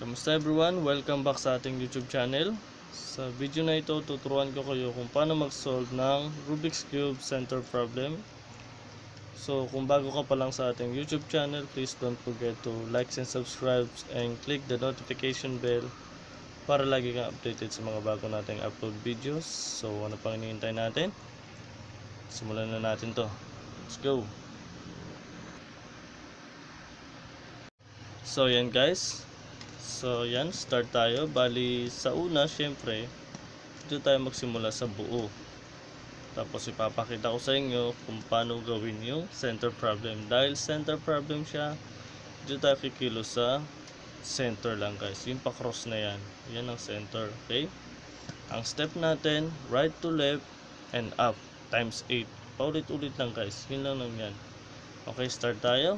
Kamusta everyone? Welcome back sa ating YouTube channel. Sa video na ito, tuturuan ko kayo kung paano mag-solve ng Rubiks Cube Center Problem. So, kung bago ka pa lang sa ating YouTube channel, please don't forget to like and subscribe and click the notification bell para lagi kang updated sa mga bago nating upload videos. So, ano pang hinihintay natin? Simulan na natin to. Let's go! So, yan guys. So, yan, start tayo. Bali, sa una, syempre, dito tayo magsimula sa buo. Tapos, ipapakita ko sa inyo kung paano gawin yung center problem. Dahil center problem siya, dito tayo kikilo sa center lang, guys. Yung pa-cross na yan. Yan ang center, okay? Ang step natin, right to left and up times 8. Paulit-ulit lang, guys. Yun lang yan. Okay, start tayo.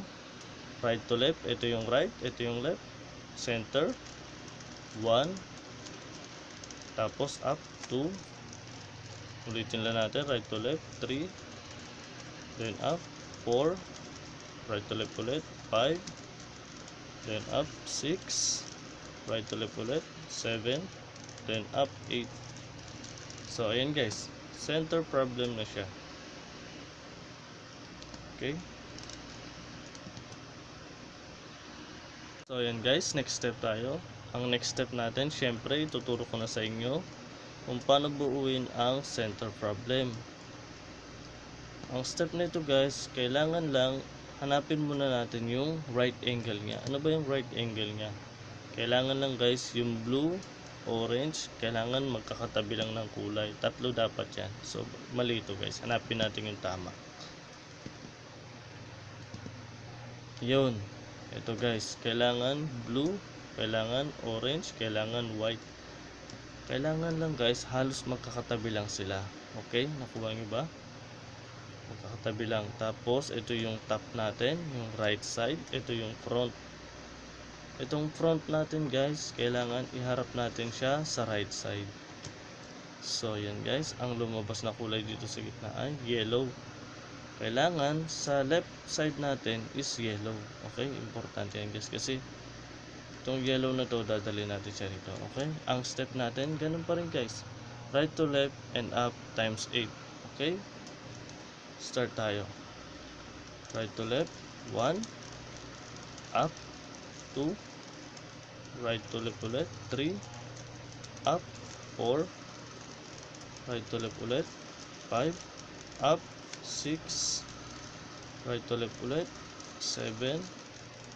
Right to left. Ito yung right. Ito yung left. Center 1, tapos up 2, ulitin lang natin, right to left 3, then up 4, right to left ulit 5, then up 6, right to left ulit 7, then up 8. So ayan guys, center problem na siya. Okay. So ayan guys, next step tayo. Ang next step natin, syempre ituturo ko na sa inyo kung paano buuin ang center problem. Ang step nito guys, kailangan lang hanapin muna natin yung right angle niya. Ano ba yung right angle niya? Kailangan lang guys, yung blue, orange, kailangan magkakatabi lang ng kulay. Tatlo dapat yan. So mali ito guys, hanapin natin yung tama. Yun. Ito guys, kailangan blue, kailangan orange, kailangan white. Kailangan lang guys, halos magkakatabi lang sila. Okay, nakuha nyo ba? Magkakatabi lang. Tapos, ito yung top natin, yung right side. Ito yung front. Itong front natin guys, kailangan iharap natin siya sa right side. So, yan guys, ang lumabas na kulay dito sa gitna ay yellow. Kailangan sa left side natin is yellow. Okay, importante yan guys kasi itong yellow na to dadali natin siya rito. Okay, ang step natin ganun pa rin guys, right to left and up times 8. Okay, start tayo. Right to left 1, up 2, right to left ulit 3, up 4, right to left ulit 5, up 6, right to left ulit 7,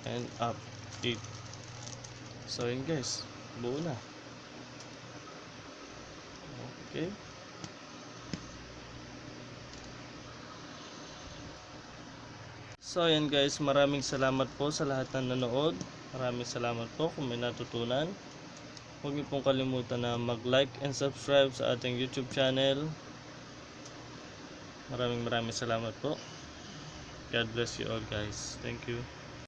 and up 8. So yun guys, buo na. Okay, so yan guys, maraming salamat po sa lahat ng nanood. Maraming salamat po kung may natutunan. Huwag niyo pong kalimutan na mag-like and subscribe sa ating YouTube channel. Maraming salamat po. God bless you all guys. Thank you.